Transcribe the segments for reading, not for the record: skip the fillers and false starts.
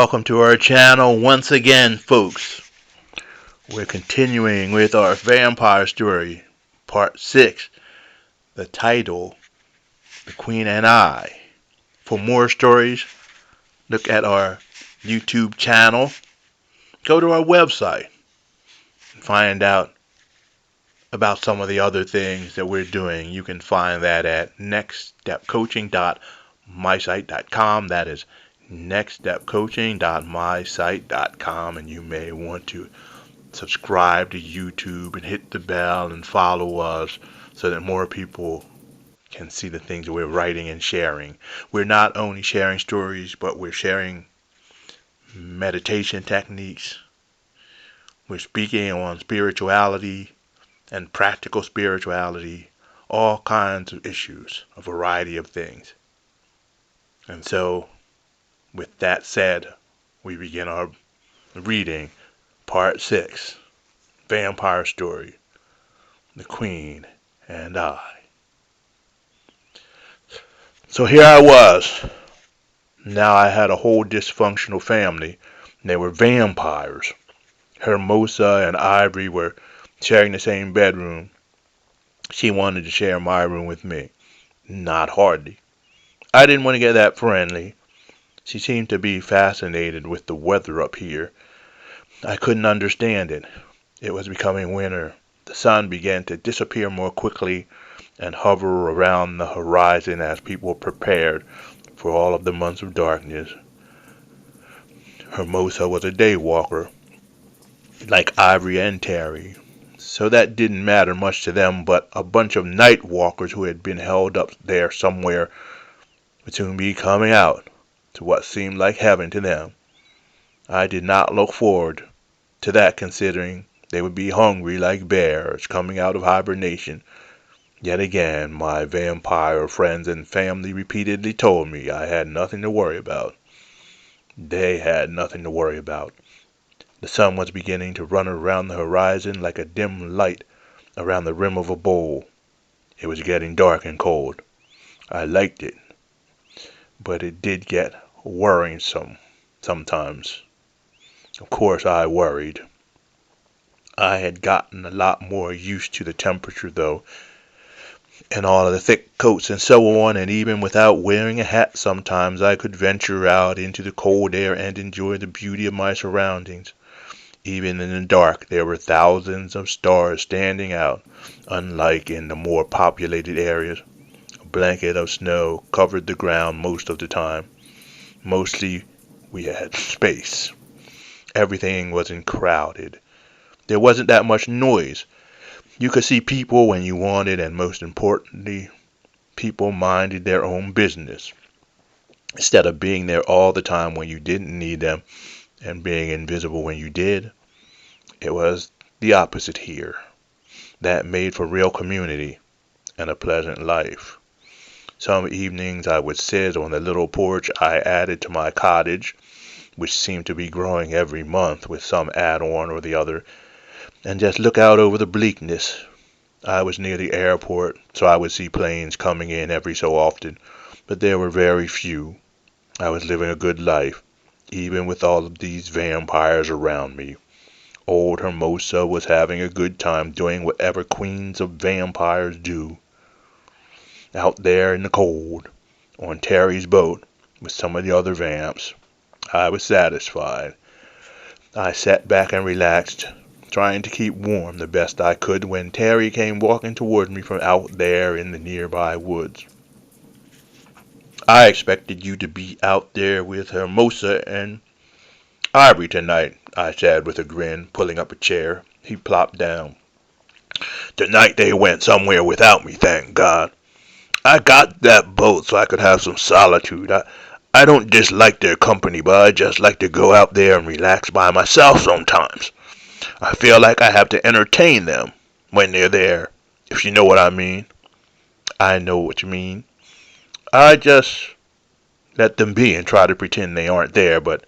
welcome to our channel once again, folks. We're continuing with our vampire story, part 6, the title, The Queen and I. For more stories, look at our YouTube channel, go to our website, and find out about some of the other things that we're doing. You can find that at nextstepcoaching.mysite.com. That is nextstepcoaching.mysite.com, and you may want to subscribe to YouTube and hit the bell and follow us so that more people can see the things that we're writing and sharing. We're not only sharing stories, but we're sharing meditation techniques. We're speaking on spirituality and practical spirituality, all kinds of issues, a variety of things. And so, with that said, we begin our reading, part 6, Vampire Story, The Queen and I. So here I was. Now I had a whole dysfunctional family. They were vampires. Hermosa and Ivory were sharing the same bedroom. She wanted to share my room with me. Not hardly. I didn't want to get that friendly. She seemed to be fascinated with the weather up here. I couldn't understand it. It was becoming winter. The sun began to disappear more quickly and hover around the horizon as people prepared for all of the months of darkness. Hermosa was a day walker, like Ivory and Terry, so that didn't matter much to them, but a bunch of night walkers who had been held up there somewhere would soon be coming out to what seemed like heaven to them. I did not look forward to that, considering they would be hungry like bears coming out of hibernation. Yet again, my vampire friends and family repeatedly told me I had nothing to worry about. They had nothing to worry about. The sun was beginning to run around the horizon like a dim light around the rim of a bowl. It was getting dark and cold. I liked it, but it did get worrisome sometimes. Of course I worried. I had gotten a lot more used to the temperature, though, and all of the thick coats and so on, and even without wearing a hat sometimes I could venture out into the cold air and enjoy the beauty of my surroundings. Even in the dark there were thousands of stars standing out, unlike in the more populated areas. A blanket of snow covered the ground most of the time. Mostly we had space. Everything wasn't crowded. There wasn't that much noise. You could see people when you wanted, and most importantly, people minded their own business, instead of being there all the time when you didn't need them and being invisible when you did. It was the opposite here. That made for real community and a pleasant life. Some evenings I would sit on the little porch I added to my cottage, which seemed to be growing every month with some add-on or the other, and just look out over the bleakness. I was near the airport, so I would see planes coming in every so often, but there were very few. I was living a good life, even with all of these vampires around me. Old Hermosa was having a good time doing whatever queens of vampires do. Out there in the cold, on Terry's boat, with some of the other vamps, I was satisfied. I sat back and relaxed, trying to keep warm the best I could, when Terry came walking toward me from out there in the nearby woods. "I expected you to be out there with Hermosa and Ivory tonight," I said with a grin, pulling up a chair. He plopped down. "Tonight they went somewhere without me, thank God. I got that boat so I could have some solitude. I don't dislike their company, but I just like to go out there and relax by myself sometimes. I feel like I have to entertain them when they're there, if you know what I mean." "I know what you mean. I just let them be and try to pretend they aren't there, but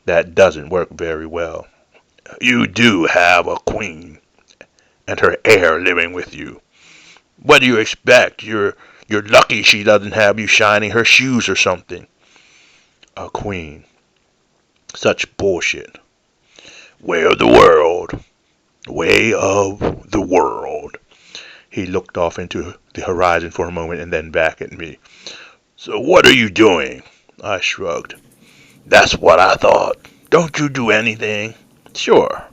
that doesn't work very well." "You do have a queen and her heir living with you. What do you expect? You're lucky she doesn't have you shining her shoes or something." "A queen. Such bullshit. Way of the world. Way of the world. He looked off into the horizon for a moment and then back at me. So what are you doing? I shrugged. That's what I thought. Don't you do anything? Sure.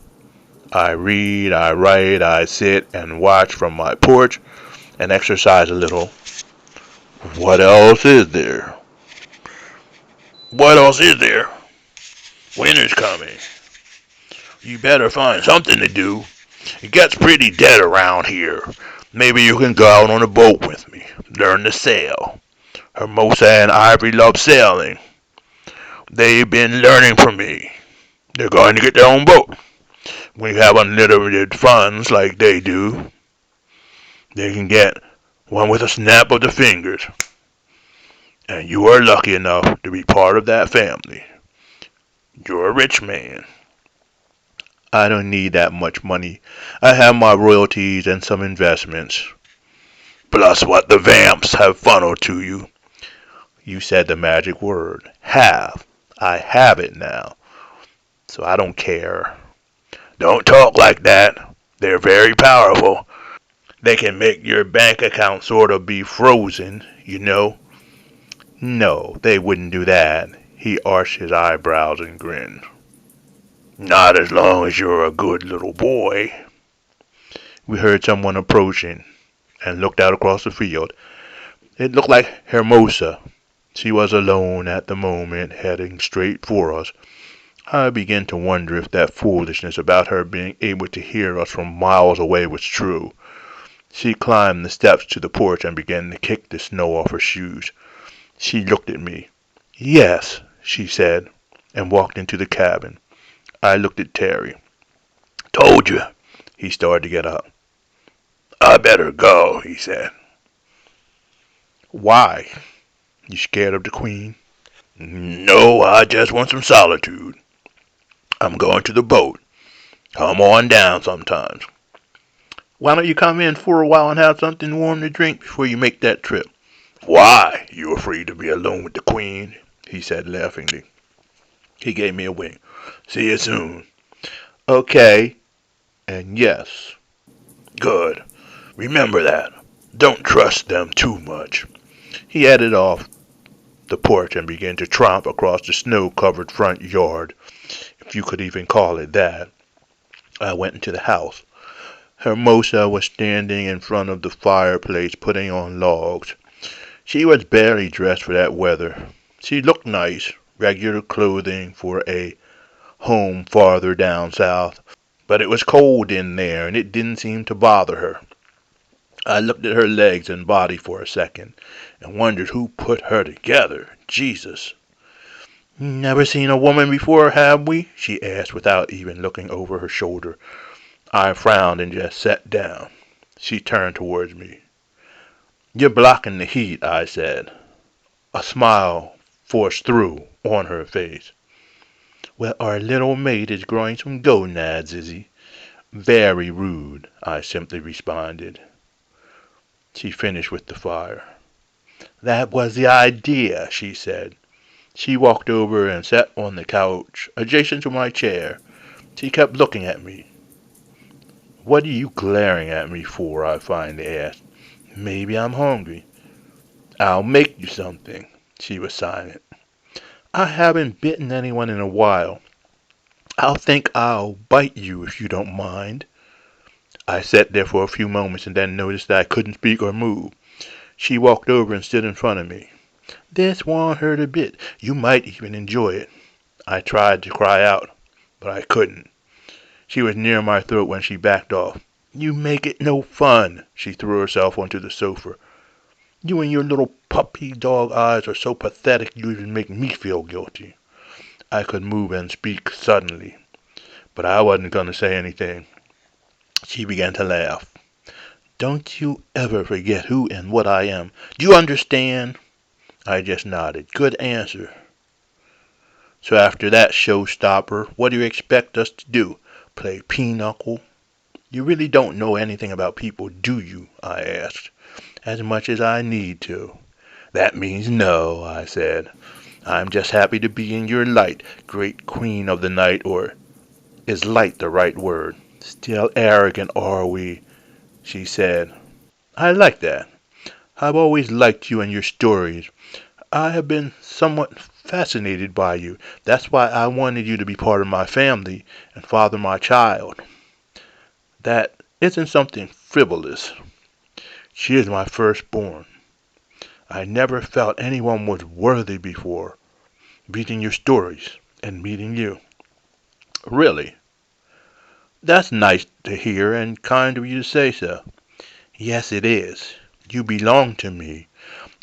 I read, I write, I sit and watch from my porch and exercise a little. What else is there? What else is there? Winter's coming. You better find something to do. It gets pretty dead around here. Maybe you can go out on a boat with me. Learn to sail. Hermosa and Ivory love sailing. They've been learning from me. They're going to get their own boat. When you have unlimited funds like they do, they can get one with a snap of the fingers. And you are lucky enough to be part of that family. You're a rich man. I don't need that much money. I have my royalties and some investments. Plus what the vamps have funneled to you. You said the magic word. Have. I have it now. So I don't care. Don't talk like that. They're very powerful. They can make your bank account sort of be frozen, you know. No, they wouldn't do that. He arched his eyebrows and grinned. Not as long as you're a good little boy. We heard someone approaching and looked out across the field. It looked like Hermosa. She was alone at the moment, heading straight for us. I began to wonder if that foolishness about her being able to hear us from miles away was true. She climbed the steps to the porch and began to kick the snow off her shoes. She looked at me. Yes, she said, and walked into the cabin. I looked at Terry. Told you. He started to get up. I better go, he said. Why? You scared of the Queen? No, I just want some solitude. I'm going to the boat. Come on down sometimes. Why don't you come in for a while and have something warm to drink before you make that trip? Why? You afraid to be alone with the Queen? He said laughingly. He gave me a wink. See you soon. Okay. And yes. Good. Remember that. Don't trust them too much. He headed off the porch and began to tromp across the snow-covered front yard, if you could even call it that. I went into the house. Hermosa was standing in front of the fireplace putting on logs. She was barely dressed for that weather. She looked nice, regular clothing for a home farther down south, but it was cold in there and it didn't seem to bother her. I looked at her legs and body for a second and wondered who put her together. Jesus. Never seen a woman before, have we? She asked without even looking over her shoulder. I frowned and just sat down. She turned towards me. You're blocking the heat, I said. A smile forced through on her face. Well, our little mate is growing some gonads, is he? Very rude, I simply responded. She finished with the fire. That was the idea, she said. She walked over and sat on the couch adjacent to my chair. She kept looking at me. What are you glaring at me for? I finally asked. Maybe I'm hungry. I'll make you something. She was silent. I haven't bitten anyone in a while. I'll bite you if you don't mind. I sat there for a few moments and then noticed that I couldn't speak or move. She walked over and stood in front of me. This won't hurt a bit. You might even enjoy it. I tried to cry out, but I couldn't. She was near my throat when she backed off. You make it no fun. She threw herself onto the sofa. You and your little puppy dog eyes are so pathetic you even make me feel guilty. I could move and speak suddenly, but I wasn't going to say anything. She began to laugh. Don't you ever forget who and what I am. Do you understand? I just nodded. Good answer. So after that showstopper, what do you expect us to do? Play pinochle? You really don't know anything about people, do you? I asked. As much as I need to. That means no, I said. I'm just happy to be in your light, great queen of the night, or is light the right word? Still arrogant, are we? She said. I like that. I've always liked you and your stories. I have been somewhat fascinated by you. That's why I wanted you to be part of my family and father my child. That isn't something frivolous. She is my firstborn. I never felt anyone was worthy before, reading your stories and meeting you. Really? That's nice to hear and kind of you to say so. Yes, it is. You belong to me.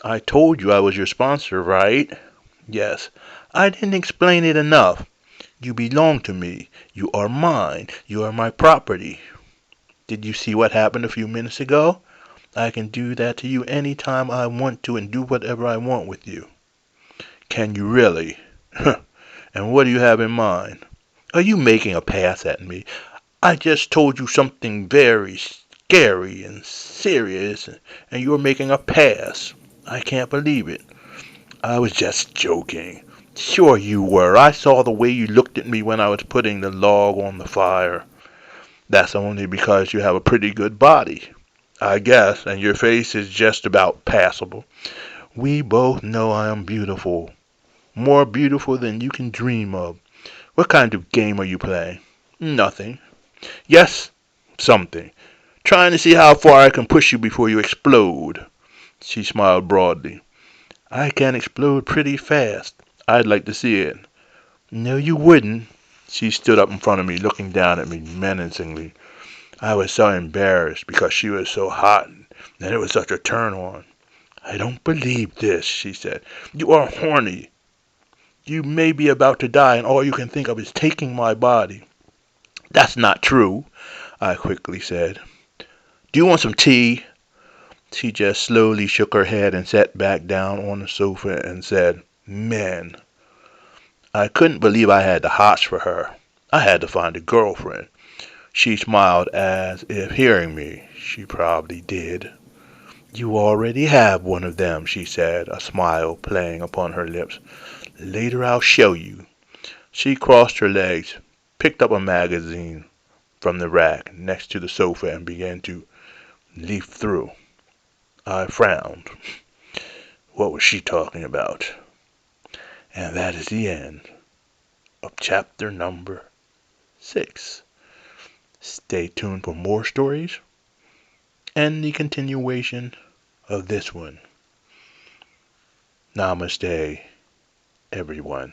I told you I was your sponsor, right? Yes. I didn't explain it enough. You belong to me. You are mine. You are my property. Did you see what happened a few minutes ago? I can do that to you any time I want to and do whatever I want with you. Can you really? And what do you have in mind? Are you making a pass at me? I just told you something very scary and serious, and you're making a pass. I can't believe it. I was just joking. Sure you were. I saw the way you looked at me when I was putting the log on the fire. That's only because you have a pretty good body, I guess, and your face is just about passable. We both know I am beautiful. More beautiful than you can dream of. What kind of game are you playing? Nothing. Yes, something. Trying to see how far I can push you before you explode. She smiled broadly. I can explode pretty fast. I'd like to see it. No, you wouldn't. She stood up in front of me, looking down at me menacingly. I was so embarrassed because she was so hot and it was such a turn on. I don't believe this, she said. You are horny. You may be about to die and all you can think of is taking my body. That's not true, I quickly said. Do you want some tea? She just slowly shook her head and sat back down on the sofa and said, Men. I couldn't believe I had the hots for her. I had to find a girlfriend. She smiled as if hearing me. She probably did. You already have one of them, she said, a smile playing upon her lips. Later I'll show you. She crossed her legs, picked up a magazine from the rack next to the sofa and began to leaf through. I frowned. What was she talking about? And that is the end of chapter number 6. Stay tuned for more stories and the continuation of this one. Namaste, everyone.